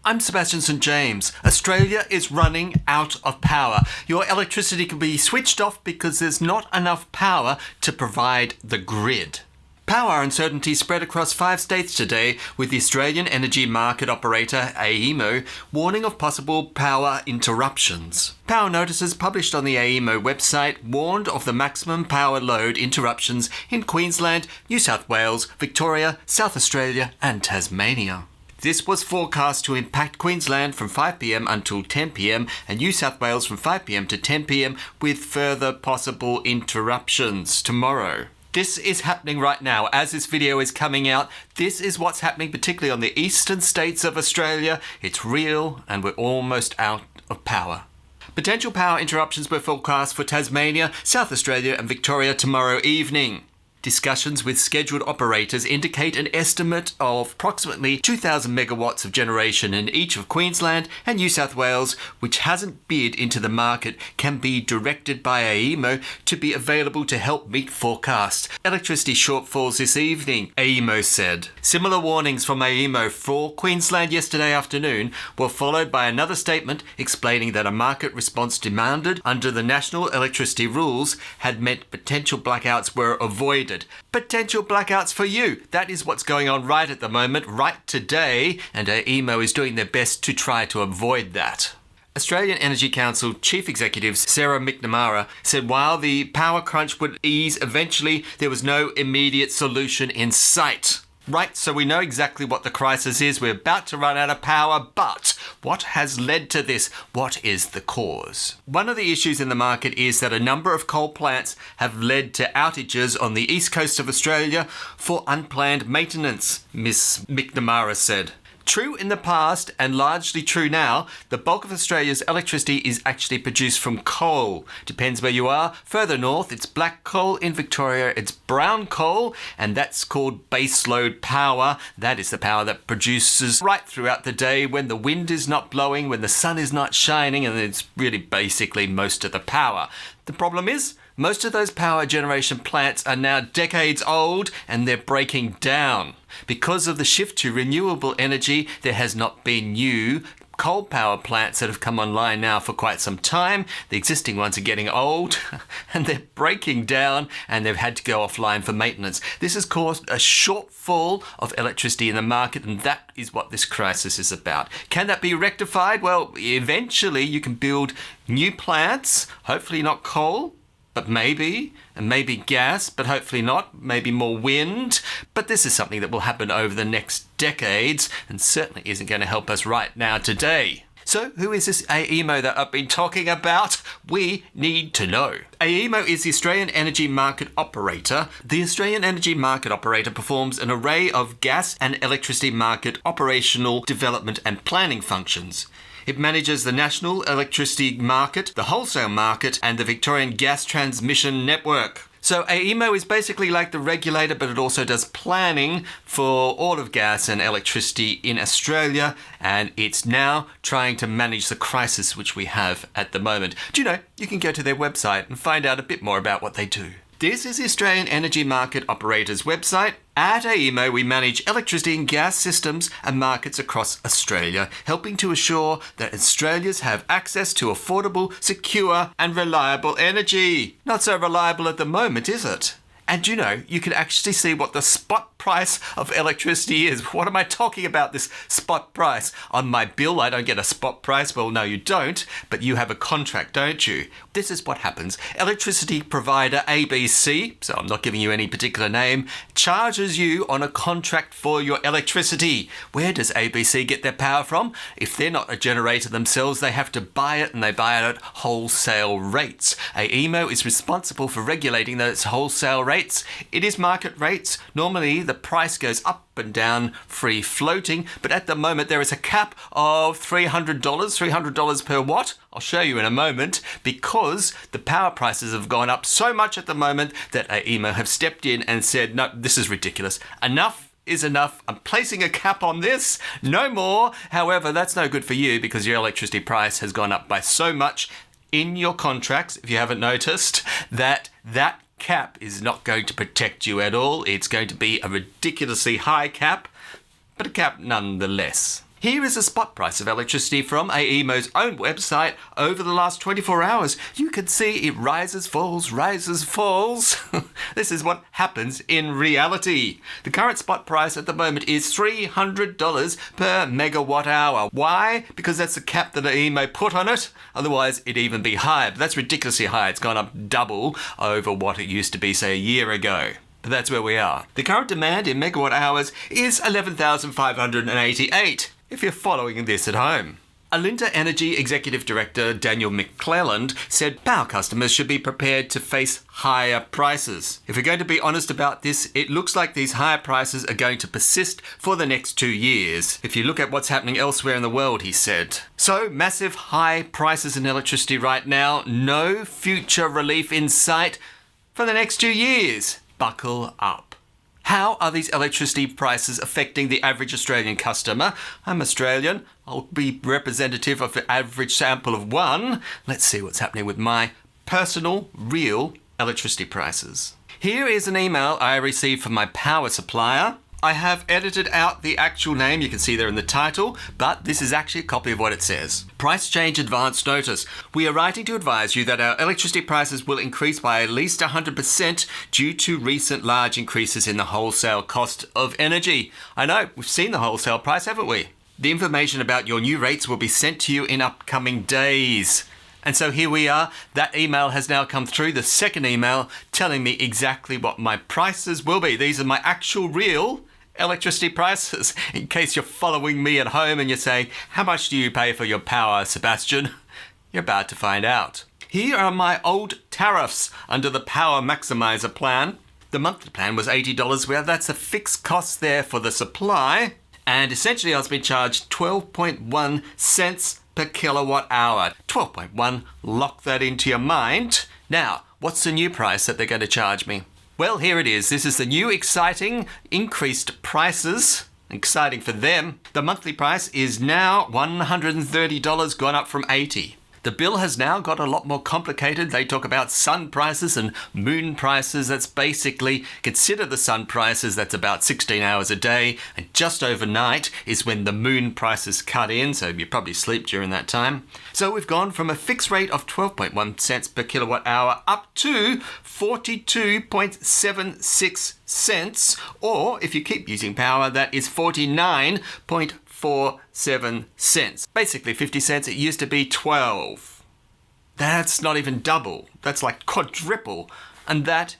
I'm Sebastian St. James. Australia is running out of power. Your electricity can be switched off because there's not enough power to provide the grid. Power uncertainty spread across 5 states today, with the Australian energy market operator AEMO warning of possible power interruptions. Power notices published on the AEMO website warned of the maximum power load interruptions in Queensland, New South Wales, Victoria, South Australia and Tasmania. This was forecast to impact Queensland from 5 p.m. until 10 p.m. and New South Wales from 5 p.m. to 10 p.m. with further possible interruptions tomorrow. This is happening right now as this video is coming out. This is what's happening particularly on the eastern states of Australia. It's real and we're almost out of power. Potential power interruptions were forecast for Tasmania, South Australia and Victoria tomorrow evening. Discussions with scheduled operators indicate an estimate of approximately 2,000 megawatts of generation in each of Queensland and New South Wales, which hasn't bid into the market, can be directed by AEMO to be available to help meet forecasts. Electricity shortfalls this evening, AEMO said. Similar warnings from AEMO for Queensland yesterday afternoon were followed by another statement explaining that a market response demanded under the national electricity rules had meant potential blackouts were avoided. Potential blackouts for you. That is what's going on right at the moment, right today, and AEMO is doing their best to try to avoid that. Australian Energy Council Chief Executive Sarah McNamara said while the power crunch would ease eventually, there was no immediate solution in sight. Right, so we know exactly what the crisis is. We're about to run out of power, but what has led to this? What is the cause? One of the issues in the market is that a number of coal plants have led to outages on the east coast of Australia for unplanned maintenance, Ms. McNamara said. True in the past and largely true now, the bulk of Australia's electricity is actually produced from coal. Depends where you are. Further north, it's black coal. In Victoria, it's brown coal, and that's called baseload power. That is the power that produces right throughout the day when the wind is not blowing, when the sun is not shining, and it's really basically most of the power. The problem is, most of those power generation plants are now decades old and they're breaking down. Because of the shift to renewable energy, there has not been new coal power plants that have come online now for quite some time. The existing ones are getting old and they're breaking down and they've had to go offline for maintenance. This has caused a shortfall of electricity in the market, and that is what this crisis is about. Can that be rectified? Well, eventually you can build new plants, hopefully not coal, but maybe gas, but hopefully not, maybe more wind. But this is something that will happen over the next decades and certainly isn't going to help us right now today. So who is this AEMO that I've been talking about? We need to know. AEMO is the Australian Energy Market Operator. The Australian Energy Market Operator performs an array of gas and electricity market operational development and planning functions. It manages the national electricity market, the wholesale market, and the Victorian gas transmission network. So AEMO is basically like the regulator, but it also does planning for all of gas and electricity in Australia, and it's now trying to manage the crisis which we have at the moment. Do you know, you can go to their website and find out a bit more about what they do. This is the Australian Energy Market Operator's website. At AEMO, we manage electricity and gas systems and markets across Australia, helping to assure that Australians have access to affordable, secure and reliable energy. Not so reliable at the moment, is it? And you know, you can actually see what the spot price of electricity is. What am I talking about, this spot price? On my bill, I don't get a spot price. Well, no, you don't, but you have a contract, don't you? This is what happens. Electricity provider ABC, so I'm not giving you any particular name, charges you on a contract for your electricity. Where does ABC get their power from? If they're not a generator themselves, they have to buy it, and they buy it at wholesale rates. AEMO is responsible for regulating those wholesale rates. It is market rates. Normally the price goes up and down, free floating, but at the moment there is a cap of $300 per watt. I'll show you in a moment, because the power prices have gone up so much at the moment that AEMO have stepped in and said, no, this is ridiculous. Enough is enough. I'm placing a cap on this. No more. However, that's no good for you because your electricity price has gone up by so much in your contracts, if you haven't noticed, that cap is not going to protect you at all. It's going to be a ridiculously high cap, but a cap nonetheless. Here is a spot price of electricity from AEMO's own website over the last 24 hours. You can see it rises, falls, rises, falls. This is what happens in reality. The current spot price at the moment is $300 per megawatt hour. Why? Because that's the cap that AEMO put on it. Otherwise, it'd even be higher. But that's ridiculously high. It's gone up double over what it used to be, say, a year ago. But that's where we are. The current demand in megawatt hours is 11,588. If you're following this at home. Alinta Energy Executive Director Daniel McClelland said power customers should be prepared to face higher prices. If we're going to be honest about this, it looks like these higher prices are going to persist for the next 2 years. If you look at what's happening elsewhere in the world, he said. So, massive high prices in electricity right now, no future relief in sight for the next 2 years. Buckle up. How are these electricity prices affecting the average Australian customer? I'm Australian. I'll be representative of the average sample of one. Let's see what's happening with my personal, real electricity prices. Here is an email I received from my power supplier. I have edited out the actual name, you can see there in the title, but this is actually a copy of what it says. Price change advance notice. We are writing to advise you that our electricity prices will increase by at least 100% due to recent large increases in the wholesale cost of energy. I know, we've seen the wholesale price, haven't we? The information about your new rates will be sent to you in upcoming days. And so here we are. That email has now come through, the second email telling me exactly what my prices will be. These are my actual real electricity prices. In case you're following me at home and you're saying, how much do you pay for your power, Sebastian? You're about to find out. Here are my old tariffs under the Power Maximizer plan. The monthly plan was $80. Well, that's a fixed cost there for the supply. And essentially I was being charged 12.1 cents per kilowatt hour. 12.1, lock that into your mind. Now, what's the new price that they're going to charge me? Well, here it is. This is the new exciting increased prices. Exciting for them. The monthly price is now $130, gone up from $80. The bill has now got a lot more complicated. They talk about sun prices and moon prices. That's basically, consider the sun prices, that's about 16 hours a day. And just overnight is when the moon prices cut in, so you probably sleep during that time. So we've gone from a fixed rate of 12.1 cents per kilowatt hour up to 42.76 cents. Or if you keep using power, that is 49.47 cents. Basically 50 cents. It used to be 12. That's not even double. That's like quadruple. And that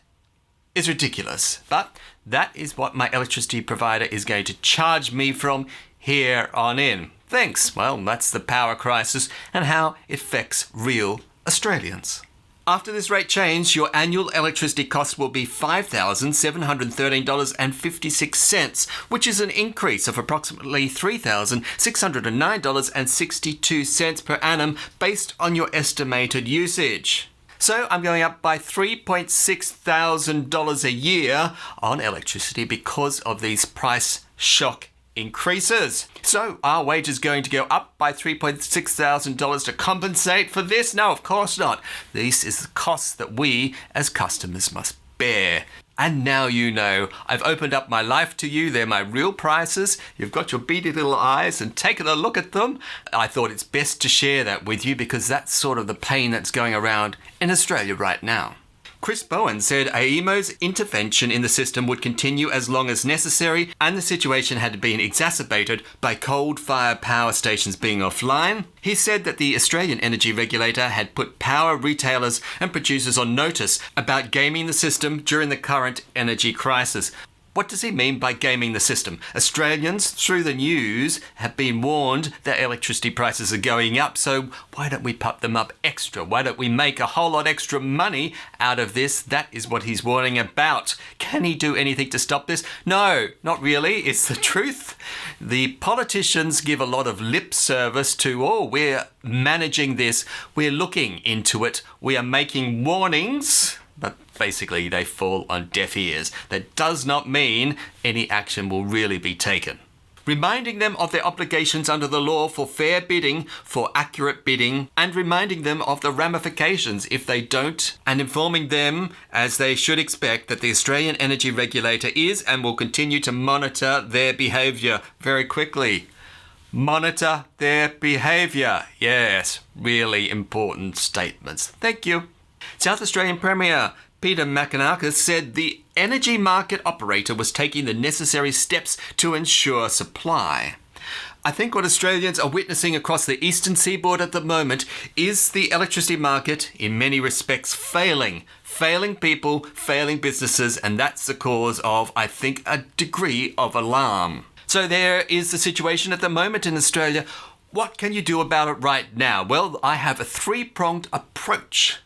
is ridiculous. But that is what my electricity provider is going to charge me from here on in. Thanks. Well, that's the power crisis and how it affects real Australians. After this rate change, your annual electricity cost will be $5,713.56, which is an increase of approximately $3,609.62 per annum based on your estimated usage. So I'm going up by $3.6 thousand a year on electricity because of these price shock increases. So are wages going to go up by $3.6 thousand to compensate for this? No, of course not. This is the cost that we as customers must bear. And now you know. I've opened up my life to you. They're my real prices. You've got your beady little eyes and taken a look at them. I thought it's best to share that with you because that's sort of the pain that's going around in Australia right now. Chris Bowen said AEMO's intervention in the system would continue as long as necessary and the situation had been exacerbated by coal-fired power stations being offline. He said that the Australian Energy Regulator had put power retailers and producers on notice about gaming the system during the current energy crisis. What does he mean by gaming the system? Australians, through the news, have been warned that electricity prices are going up, so why don't we pump them up extra? Why don't we make a whole lot extra money out of this? That is what he's warning about. Can he do anything to stop this? No, not really. It's the truth. The politicians give a lot of lip service to, oh, we're managing this, we're looking into it, we are making warnings. But basically they fall on deaf ears. That does not mean any action will really be taken. Reminding them of their obligations under the law for fair bidding, for accurate bidding, and reminding them of the ramifications if they don't, and informing them, as they should expect, that the Australian Energy Regulator is and will continue to monitor their behaviour very quickly. Monitor their behaviour. Yes, really important statements. Thank you. South Australian Premier Peter McInerney said the energy market operator was taking the necessary steps to ensure supply. I think what Australians are witnessing across the eastern seaboard at the moment is the electricity market, in many respects, failing. Failing people, failing businesses, and that's the cause of, I think, a degree of alarm. So there is the situation at the moment in Australia. What can you do about it right now? Well, I have a three-pronged approach.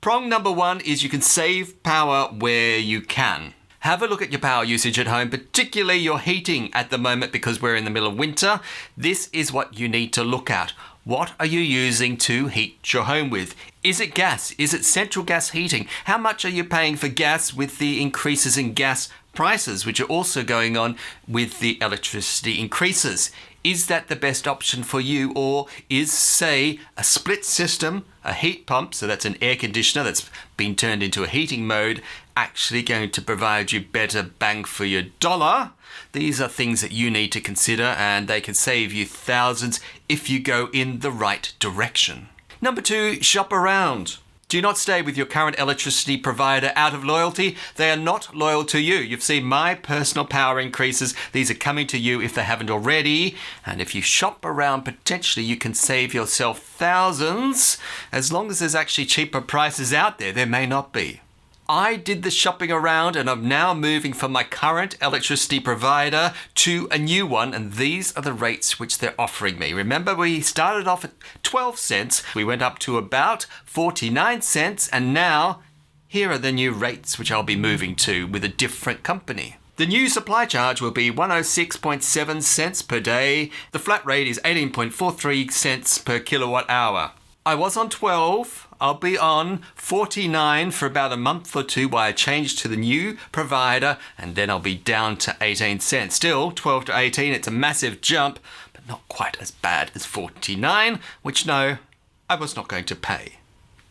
Prong number one is you can save power where you can. Have a look at your power usage at home, particularly your heating at the moment because we're in the middle of winter. This is what you need to look at. What are you using to heat your home with? Is it gas? Is it central gas heating? How much are you paying for gas with the increases in gas prices, which are also going on with the electricity increases? Is that the best option for you, or is, say, a split system, a heat pump, so that's an air conditioner that's been turned into a heating mode, actually going to provide you better bang for your dollar? These are things that you need to consider, and they can save you thousands if you go in the right direction. Number two, shop around. Do not stay with your current electricity provider out of loyalty. They are not loyal to you. You've seen my personal power increases. These are coming to you if they haven't already. And if you shop around, potentially you can save yourself thousands. As long as there's actually cheaper prices out there, there may not be. I did the shopping around and I'm now moving from my current electricity provider to a new one, and these are the rates which they're offering me. Remember, we started off at 12 cents, we went up to about 49 cents, and now here are the new rates which I'll be moving to with a different company. The new supply charge will be 106.7 cents per day. The flat rate is 18.43 cents per kilowatt hour. I was on 12. I'll be on 49 for about a month or two while I change to the new provider, and then I'll be down to 18 cents. Still, 12 to 18, it's a massive jump, but not quite as bad as 49, which no, I was not going to pay.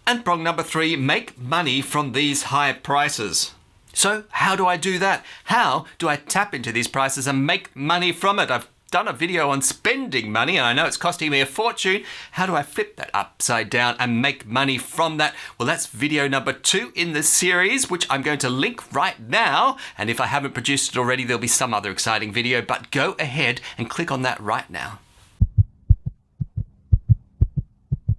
And prong number three, make money from these high prices. So how do I do that? How do I tap into these prices and make money from it? I've done a video on spending money, and I know it's costing me a fortune. How do I flip that upside down and make money from that? Well, that's video number 2 in this series, which I'm going to link right now. And if I haven't produced it already, there'll be some other exciting video, but go ahead and click on that right now.